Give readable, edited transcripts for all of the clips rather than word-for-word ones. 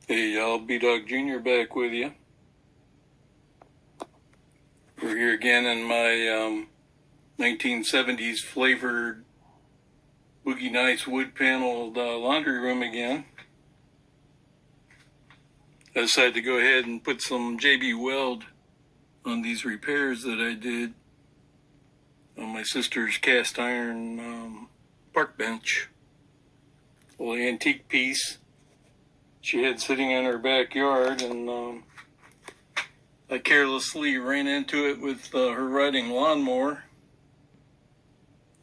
Hey y'all, B-Dog Jr. back with you. We're here again in my 1970s flavored Boogie Nights wood paneled laundry room again. I decided to go ahead and put some JB Weld on these repairs that I did on my sister's cast iron park bench. A little antique piece she had sitting in her backyard, and I carelessly ran into it with her riding lawnmower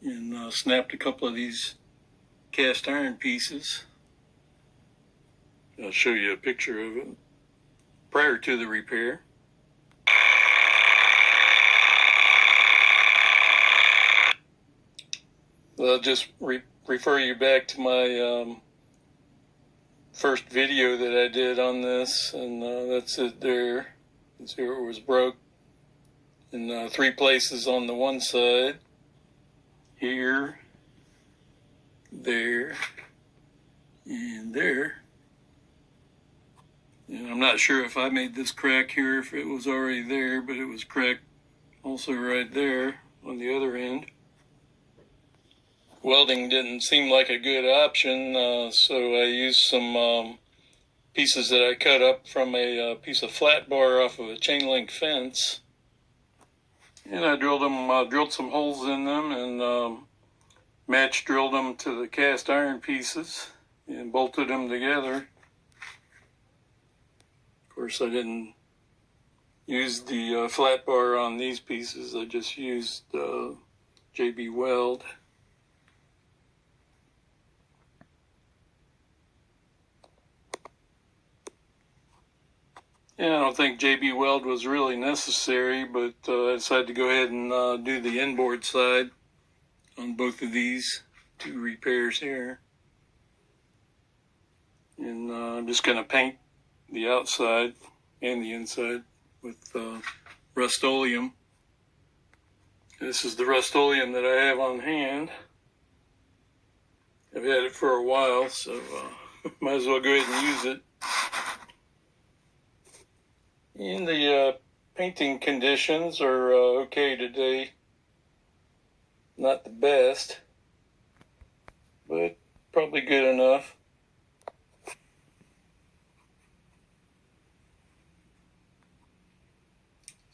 and snapped a couple of these cast iron pieces. I'll show you a picture of it prior to the repair. I'll just refer you back to my first video that I did on this, and that's it there. You can see where it was broke in 3 places on the one side. Here, there, and there. And I'm not sure if I made this crack here, if it was already there, but it was cracked also right there on the other end. Welding didn't seem like a good option, so I used some pieces that I cut up from a piece of Flatbar off of a chain link fence. And I drilled some holes in them and match drilled them to the cast iron pieces and bolted them together. Of course, I didn't use the Flatbar on these pieces. I just used JB Weld. Yeah, I don't think JB Weld was really necessary, but I decided to go ahead and do the inboard side on both of these 2 repairs here. And I'm just going to paint the outside and the inside with Rustoleum. This is the Rustoleum that I have on hand. I've had it for a while, so might as well go ahead and use it. And the painting conditions are okay today. Not the best, but probably good enough.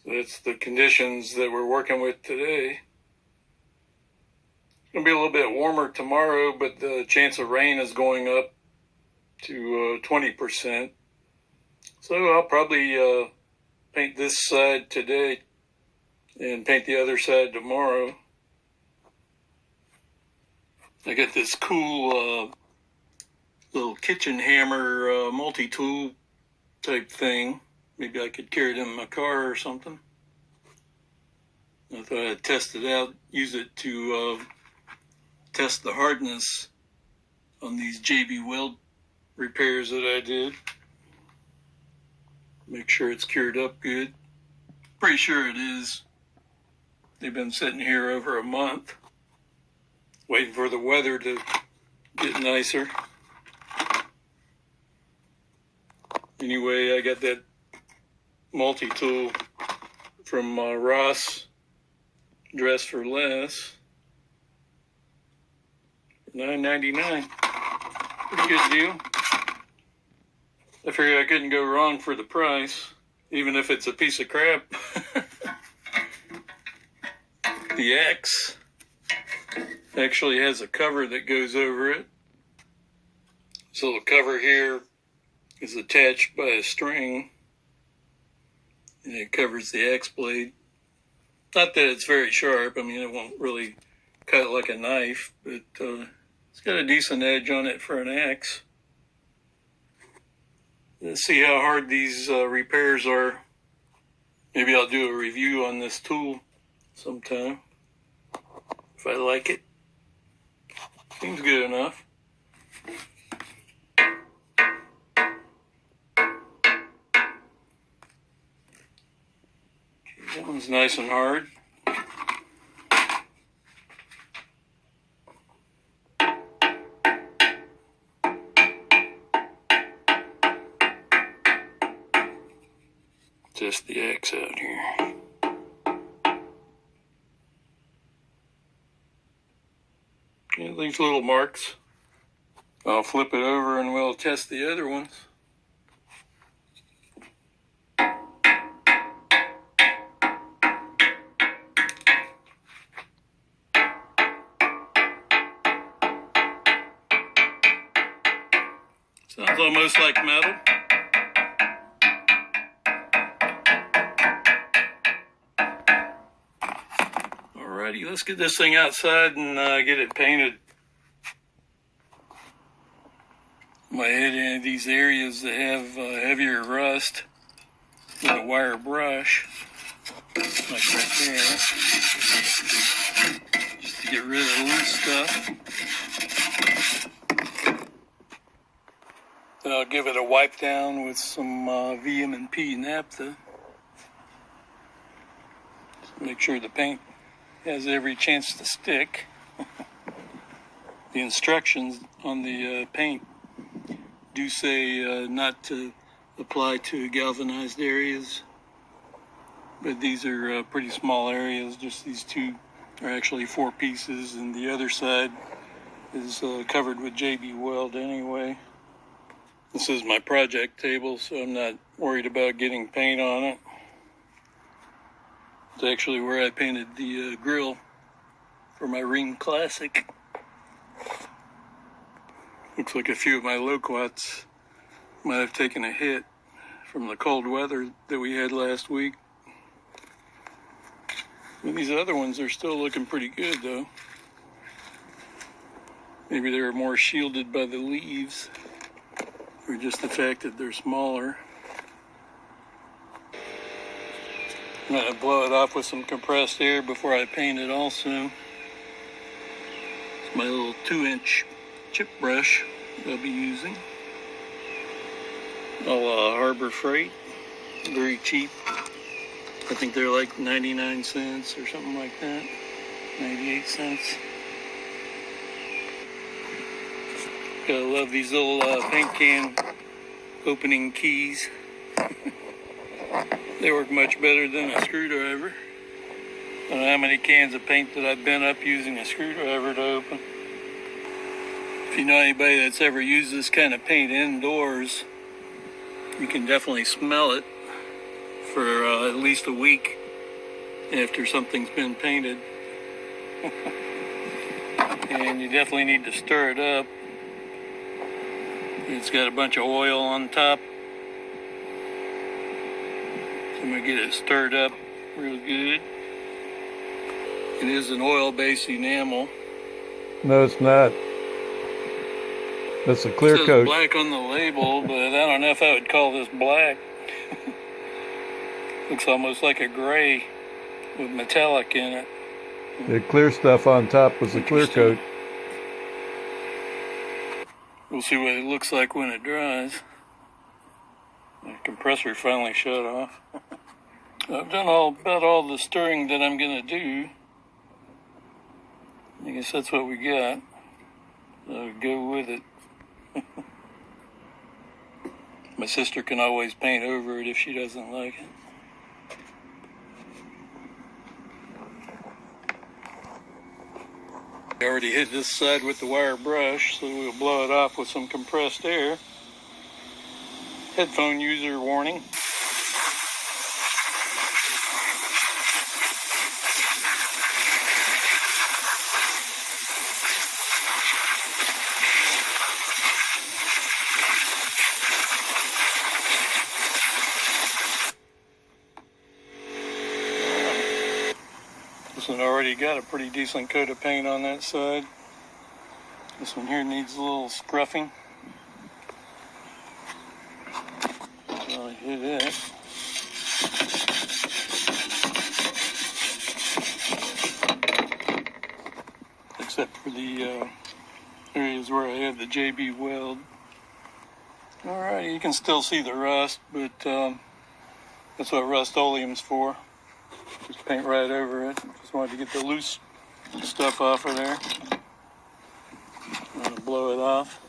So that's the conditions that we're working with today. It's going to be a little bit warmer tomorrow, but the chance of rain is going up to 20%. So I'll probably paint this side today and paint the other side tomorrow. I got this cool little kitchen hammer multi-tool type thing. Maybe I could carry it in my car or something. I thought I'd test it out, use it to test the hardness on these JB Weld repairs that I did. Make sure it's cured up good. Pretty sure it is. They've been sitting here over a month, waiting for the weather to get nicer. Anyway, I got that multi-tool from Ross, Dress for Less, $9.99. Pretty good deal. I figured I couldn't go wrong for the price, even if it's a piece of crap. The X actually has a cover that goes over it. This little cover here is attached by a string, and it covers the X blade. Not that it's very sharp. I mean, it won't really cut like a knife, but it's got a decent edge on it for an X. Let's see how hard these repairs are. Maybe I'll do a review on this tool sometime, if I like it. Seems good enough. That one's nice and hard. Test the X out here. Yeah, these little marks. I'll flip it over and we'll test the other ones. Sounds almost like metal. Alrighty, let's get this thing outside and get it painted. I hit in these areas that have heavier rust with a wire brush, like right there, just to get rid of the loose stuff. Then I'll give it a wipe down with some VM&P naphtha. Make sure the paint has every chance to stick. The instructions on the paint do say not to apply to galvanized areas, but these are pretty small areas. Just these two are actually 4 pieces, and the other side is covered with JB Weld anyway. This is my project table, so I'm not worried about getting paint on it. It's actually where I painted the grill for my Ring Classic. Looks like a few of my loquats might have taken a hit from the cold weather that we had last week. But these other ones are still looking pretty good though. Maybe they were more shielded by the leaves, or just the fact that they're smaller. I'm going to blow it off with some compressed air before I paint it also. It's my little 2-inch chip brush that I'll be using. All Harbor Freight, very cheap. I think they're like 99 cents or something like that, 98 cents. Gotta love these little paint can opening keys. They work much better than a screwdriver. I don't know how many cans of paint that I've bent up using a screwdriver to open. If you know anybody that's ever used this kind of paint indoors, you can definitely smell it for at least a week after something's been painted. And you definitely need to stir it up. It's got a bunch of oil on top. So I'm going to get it stirred up real good. It is an oil-based enamel. No, it's not. That's a clear it says coat. Black on the label, but I don't know if I would call this black. Looks almost like a gray with metallic in it. The clear stuff on top was a clear coat. We'll see what it looks like when it dries. The compressor finally shut off. I've done about all the stirring that I'm going to do. I guess that's what we got. So go with it. My sister can always paint over it if she doesn't like it. I already hit this side with the wire brush, so we'll blow it off with some compressed air. Headphone user warning. This one already got a pretty decent coat of paint on that side. This one here needs a little scruffing. So I hit it. Except for the areas where I have the JB Weld. Alright, you can still see the rust, but that's what Rustoleum's for. Just paint right over it. Just wanted to get the loose stuff off of there. I'm going to blow it off.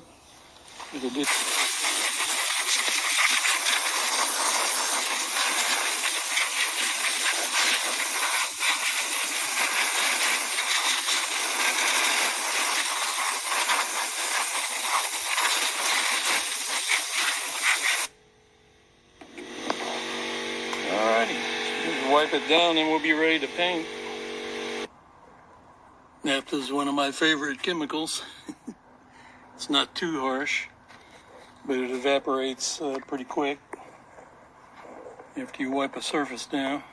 wipe it down and we'll be ready to paint. Naphtha is one of my favorite chemicals. It's not too harsh, but it evaporates pretty quick after you wipe a surface down.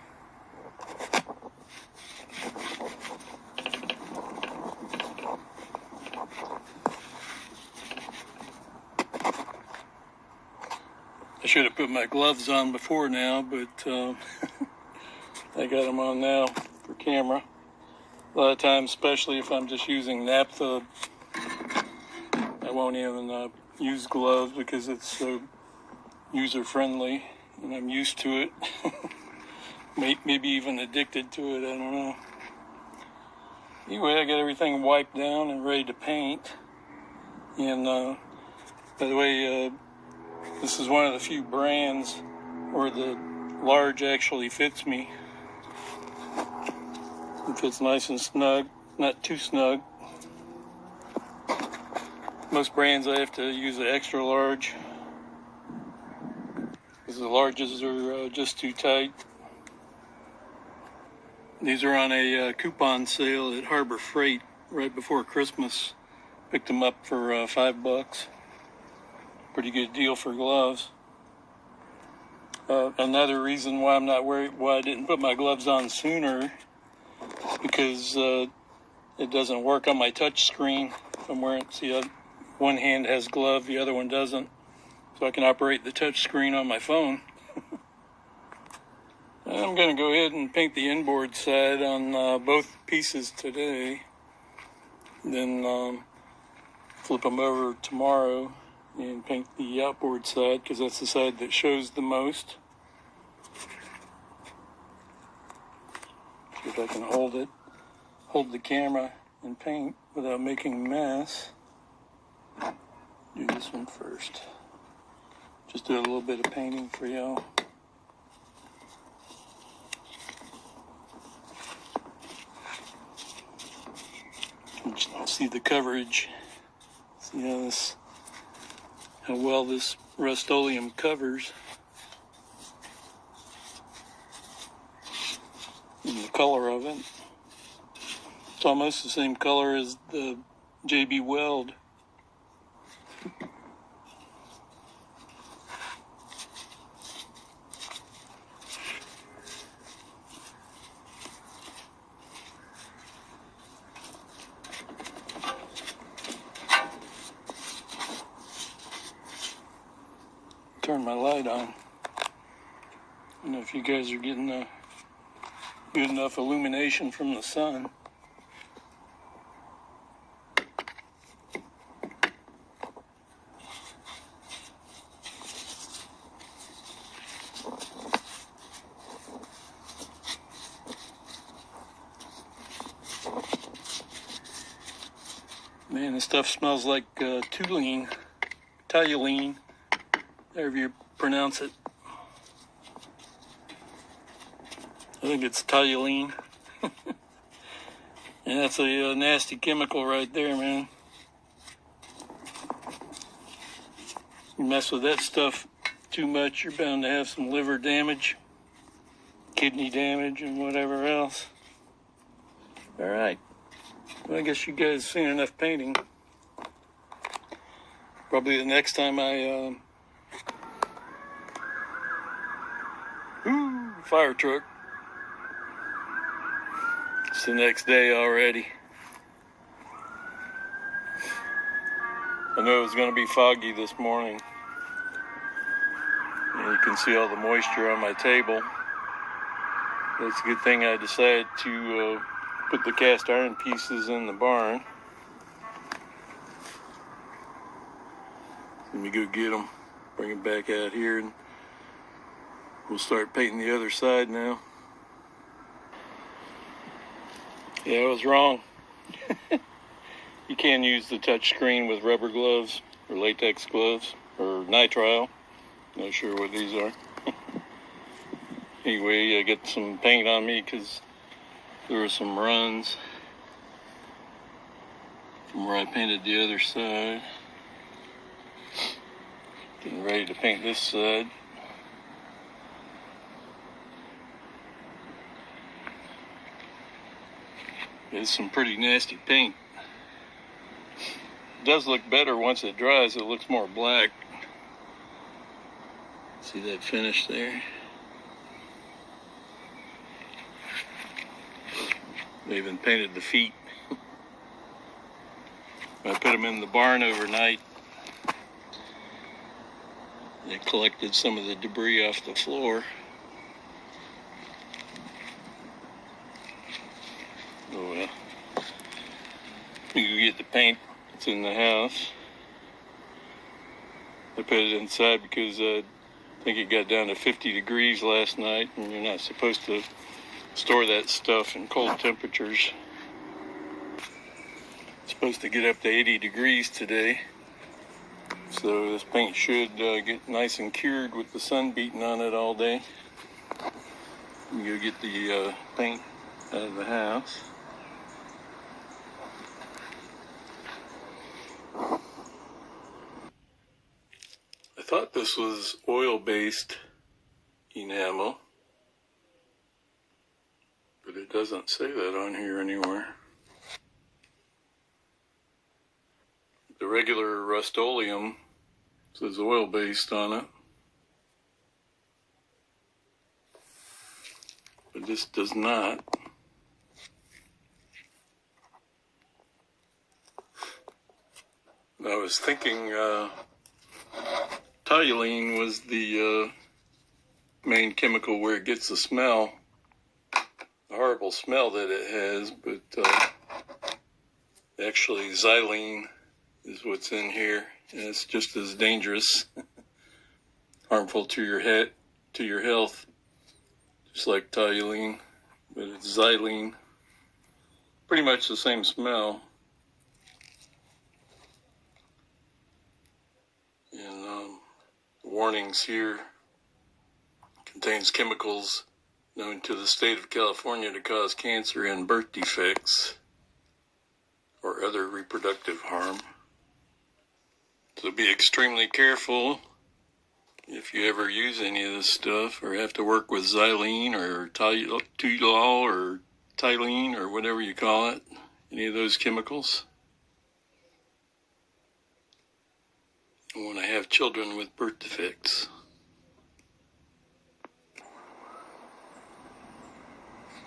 I should have put my gloves on before now, but I got them on now for camera. A lot of times, especially if I'm just using naphtha, I won't even use gloves because it's so user-friendly and I'm used to it. Maybe even addicted to it, I don't know. Anyway, I got everything wiped down and ready to paint. And by the way, this is one of the few brands where the large actually fits me. It fits nice and snug, not too snug. Most brands I have to use an extra large because the larges are just too tight. These are on a coupon sale at Harbor Freight right before Christmas. Picked them up for $5. Pretty good deal for gloves. Another reason why I'm not worried, why I didn't put my gloves on sooner, because it doesn't work on my touch screen. If I'm wearing, see, one hand has glove, the other one doesn't, so I can operate the touch screen on my phone. I'm going to go ahead and paint the inboard side on both pieces today, then flip them over tomorrow and paint the outboard side because that's the side that shows the most. See if I can hold the camera and paint without making a mess. Do this one first. Just do a little bit of painting for y'all. See the coverage. See how well this Rustoleum covers. And the color of it. It's almost the same color as the JB Weld. Turn my light on. I don't know if you guys are getting good enough illumination from the sun. Man, this stuff smells like toluene, however you pronounce it. I think it's toluene. And that's a nasty chemical right there, man. You mess with that stuff too much, you're bound to have some liver damage, kidney damage, and whatever else. All right. Well, I guess you guys have seen enough painting. Probably the next time I fire truck. It's the next day already. I know it was going to be foggy this morning. And you can see all the moisture on my table. It's a good thing I decided to put the cast iron pieces in the barn. Let me go get them, bring them back out here, and we'll start painting the other side now. Yeah, I was wrong. You can use the touch screen with rubber gloves or latex gloves or nitrile. Not sure what these are. Anyway, I got some paint on me because there were some runs from where I painted the other side. Getting ready to paint this side. It's some pretty nasty paint. It does look better once it dries. It looks more black. See that finish there? They even painted the feet. I put them in the barn overnight. They collected some of the debris off the floor. Oh well. You can get the paint that's in the house. I put it inside because I think it got down to 50 degrees last night, and you're not supposed to store that stuff in cold temperatures. It's supposed to get up to 80 degrees today. So this paint should get nice and cured with the sun beating on it all day. You go get the paint out of the house. I thought this was oil-based enamel, but it doesn't say that on here anywhere. The regular Rustoleum says oil-based on it, but this does not. I was thinking toluene was the main chemical where it gets the smell, the horrible smell that it has, but actually xylene is what's in here, and it's just as dangerous, harmful to your head, to your health, just like toluene, but it's xylene. Pretty much the same smell. And the warnings here contains chemicals known to the state of California to cause cancer and birth defects or other reproductive harm. So be extremely careful if you ever use any of this stuff or have to work with xylene or toluol or toluene or whatever you call it, any of those chemicals. And when I have children with birth defects.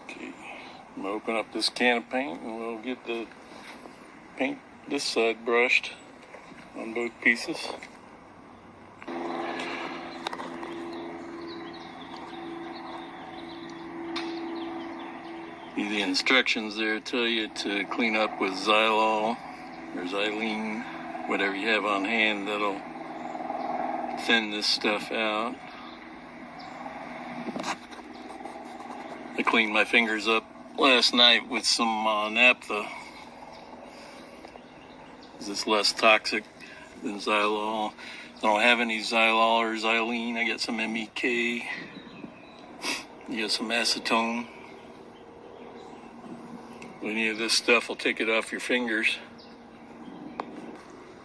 Okay, I'm going to open up this can of paint and we'll get the paint this side brushed on both pieces. The instructions there tell you to clean up with xylol or xylene, whatever you have on hand that'll thin this stuff out. I cleaned my fingers up last night with some naphtha. It's less toxic than xylol. I don't have any xylol or xylene. I got some MEK. You got some acetone. Any of this stuff will take it off your fingers.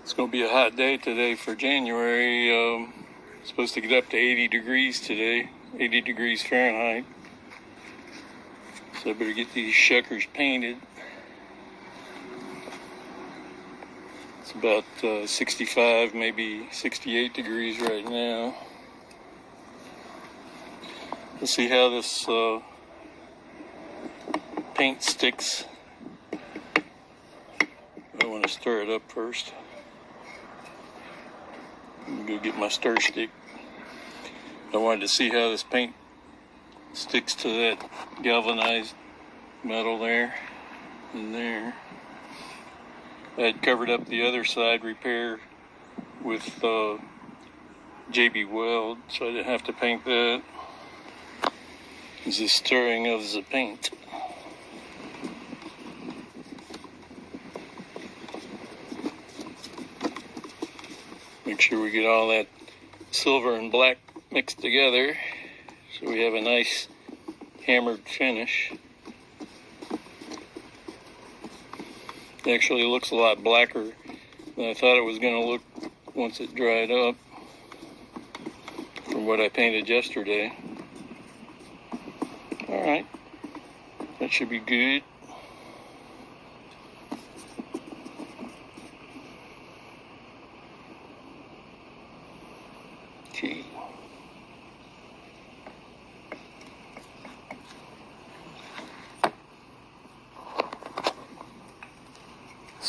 It's going to be a hot day today for January. It's supposed to get up to 80 degrees today, 80 degrees Fahrenheit. So I better get these shuckers painted. It's about 65, maybe 68 degrees right now. Let's see how this paint sticks. I want to stir it up first. Let me go get my stir stick. I wanted to see how this paint sticks to that galvanized metal there and there. I had covered up the other side repair with JB Weld, so I didn't have to paint that. It's the stirring of the paint. Make sure we get all that silver and black mixed together so we have a nice hammered finish. It actually looks a lot blacker than I thought it was going to look once it dried up from what I painted yesterday. Alright, that should be good.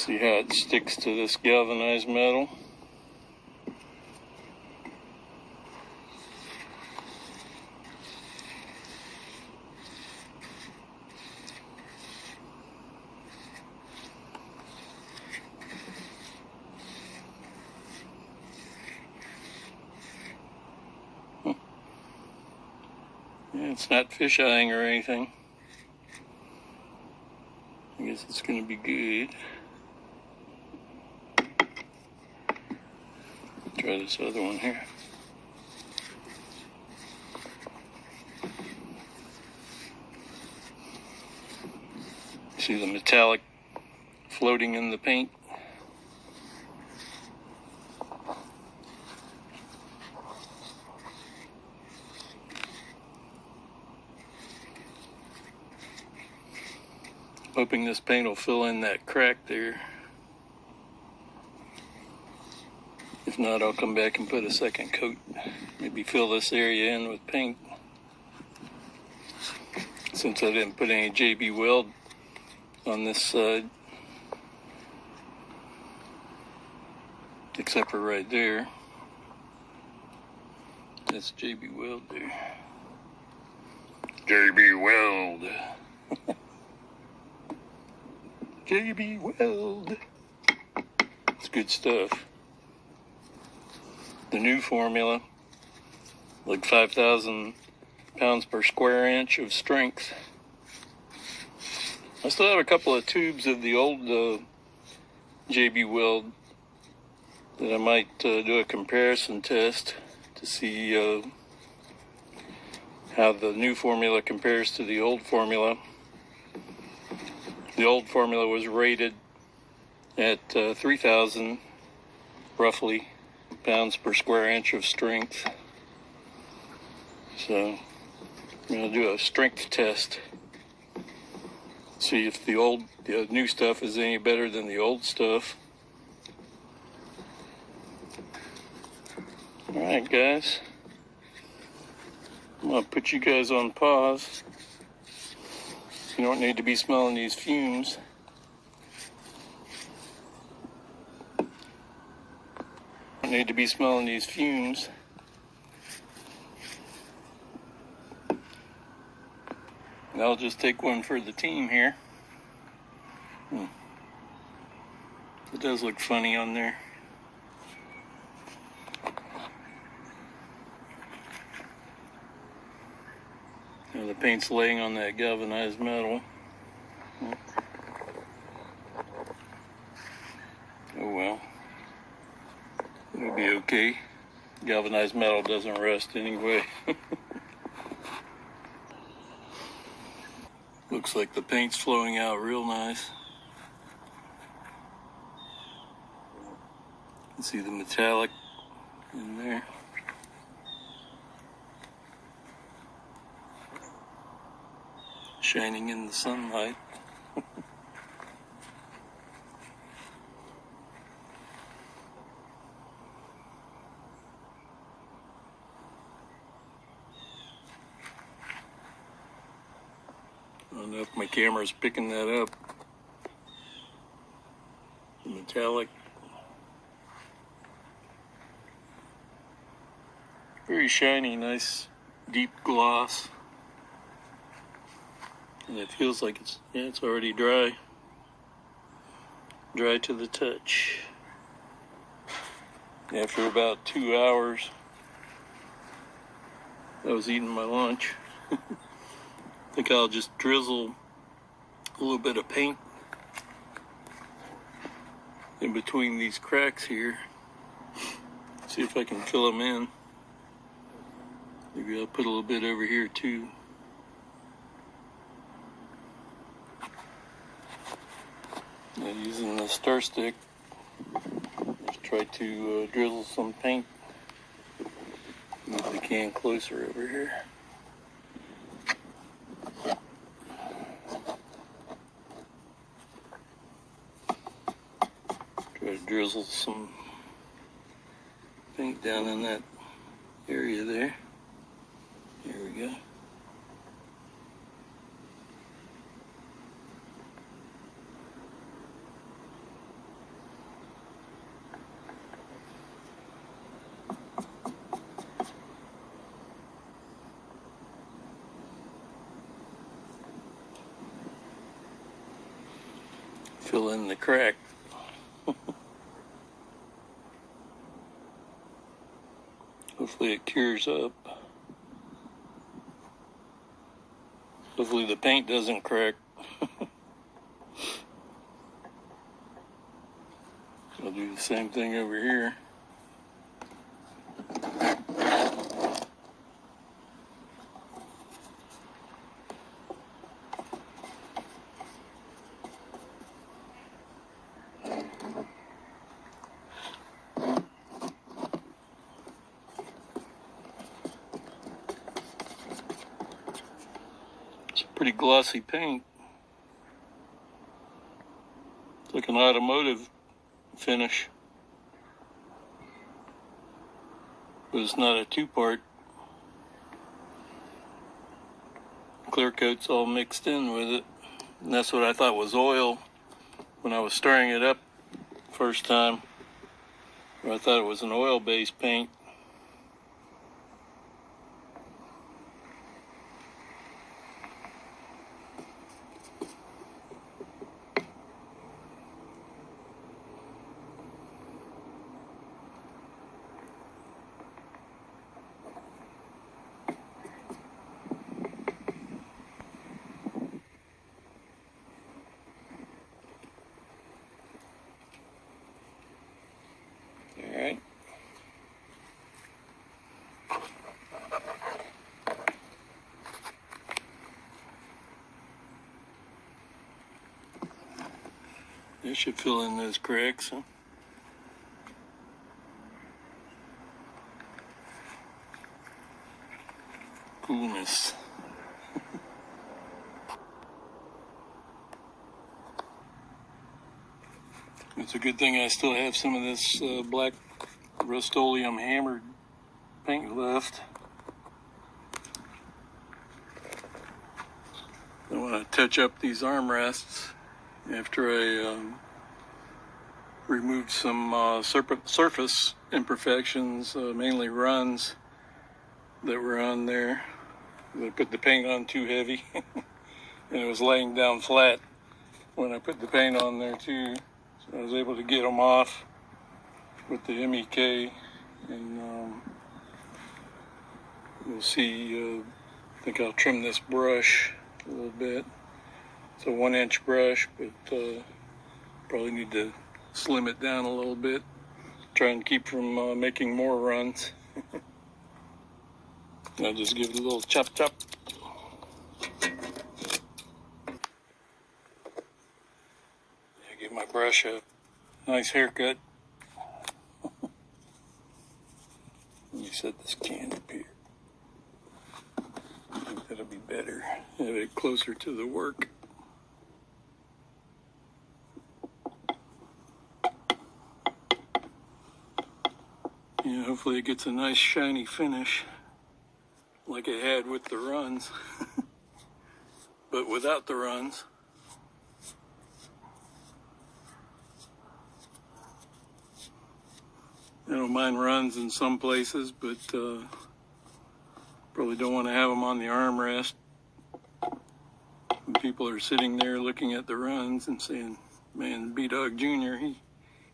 See how it sticks to this galvanized metal. It's not fish-eyeing or anything. I guess it's going to be good. Try this other one here. See the metallic floating in the paint? Hoping this paint will fill in that crack there. If not, I'll come back and put a second coat. Maybe fill this area in with paint. Since I didn't put any JB Weld on this side. Except for right there. That's JB Weld there. JB Weld. JB Weld. It's good stuff. The new formula, like 5,000 pounds per square inch of strength. I still have a couple of tubes of the old JB Weld that I might do a comparison test to see how the new formula compares to the old formula. The old formula was rated at 3,000 roughly pounds per square inch of strength. So I'm going to do a strength test. See if the new stuff is any better than the old stuff. Alright guys, I'm going to put you guys on pause. You don't need to be smelling these fumes. Don't need to be smelling these fumes. And I'll just take one for the team here. It does look funny on there. The paint's laying on that galvanized metal. Oh well. It'll be okay. Galvanized metal doesn't rust anyway. Looks like the paint's flowing out real nice. You can see the metallic in there. Shining in the sunlight. I don't know if my camera's picking that up. The metallic. Very shiny, nice, deep gloss. And it feels like it's already dry. Dry to the touch. After about 2 hours, I was eating my lunch. I think I'll just drizzle a little bit of paint in between these cracks here. See if I can fill them in. Maybe I'll put a little bit over here too. And using the stir stick, just try to drizzle some paint. Move the can closer over here. Try to drizzle some paint down in that area there. Here we go. fill in the crack. Hopefully it cures up. Hopefully the paint doesn't crack. I'll do the same thing over here. It's a pretty glossy paint. It's like an automotive finish. But it's not a two-part. Clear coat's all mixed in with it. And that's what I thought was oil when I was stirring it up first time. I thought it was an oil-based paint. Alright. This should fill in those cracks, huh? Coolness. It's a good thing I still have some of this black Rustoleum hammered paint left. I want to touch up these armrests after I removed some surface imperfections, mainly runs that were on there. I put the paint on too heavy and it was laying down flat when I put the paint on there too. So I was able to get them off with the MEK, and you'll see, I think I'll trim this brush a little bit. It's a 1-inch brush, but probably need to slim it down a little bit, try and keep from making more runs. I'll just give it a little chop chop. Give my brush a nice haircut. Let me set this can up here. I think that'll be better. Have it closer to the work. Yeah, hopefully it gets a nice shiny finish like it had with the runs, but without the runs. I don't mind runs in some places, but probably don't want to have them on the armrest. When people are sitting there looking at the runs and saying, man, B-Dog Jr.,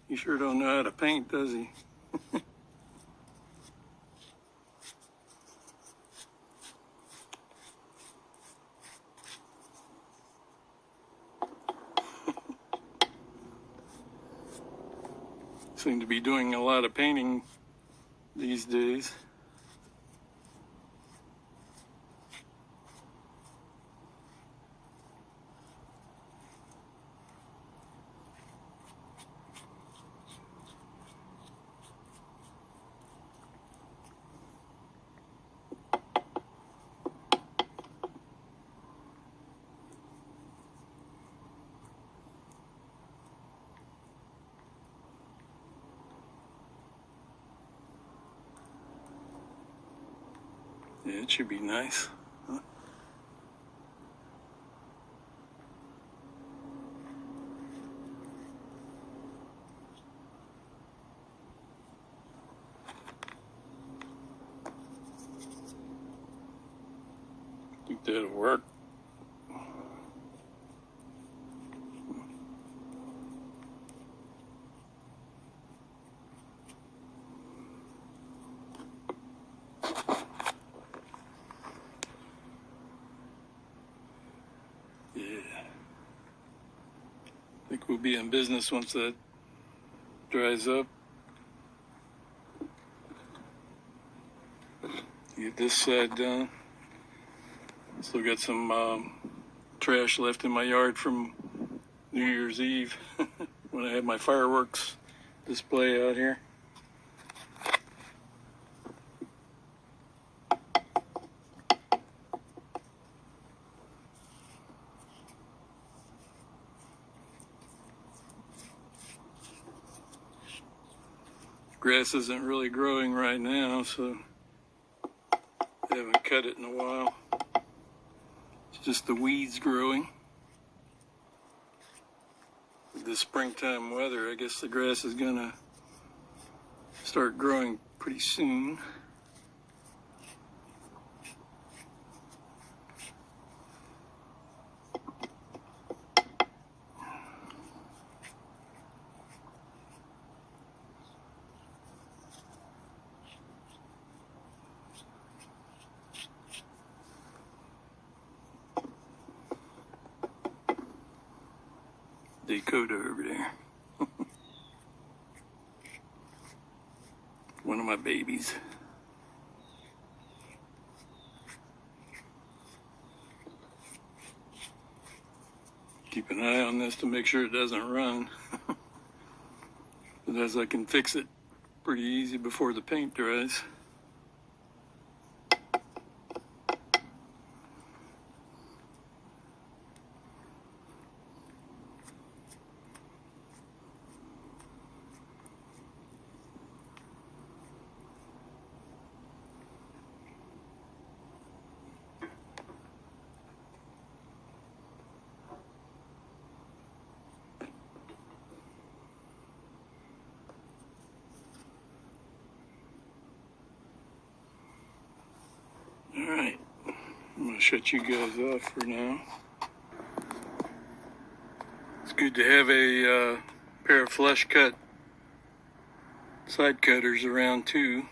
he sure don't know how to paint, does he? Seem to be doing a lot of painting these days. Yeah, it should be nice. Huh? I think that'll work. think we'll be in business once that dries up. Get this side done. Still got some trash left in my yard from New Year's Eve when I had my fireworks display out here. Grass isn't really growing right now, so I haven't cut it in a while. It's just the weeds growing. With the springtime weather, I guess the grass is gonna start growing pretty soon. Dakota over there. One of my babies. Keep an eye on this to make sure it doesn't run. But as I can fix it pretty easy before the paint dries. Alright, I'm going to shut you guys off for now. It's good to have a pair of flush cut side cutters around too.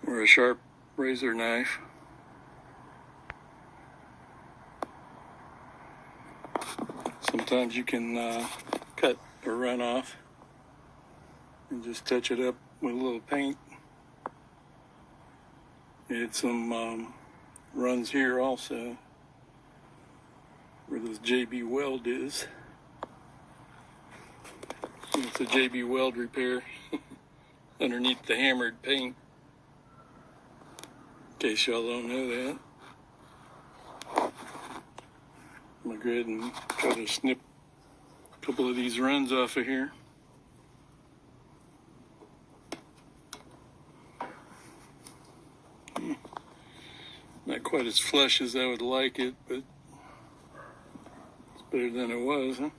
Or a sharp razor knife. Sometimes you can cut or run off and just touch it up with a little paint. Had some runs here also where this JB Weld is. It's a JB Weld repair underneath the hammered paint, in case y'all don't know that. I'm going to go ahead and try to snip a couple of these runs off of here. Not quite as flush as I would like it, but it's better than it was, huh?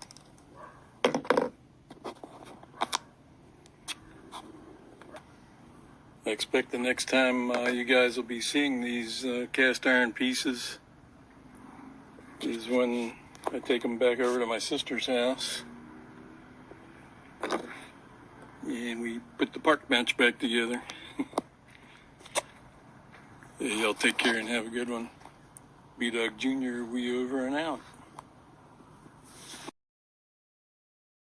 I expect the next time you guys will be seeing these cast iron pieces is when I take them back over to my sister's house and we put the park bench back together. Hey, y'all take care and have a good one. B-Dog Jr., we over and out.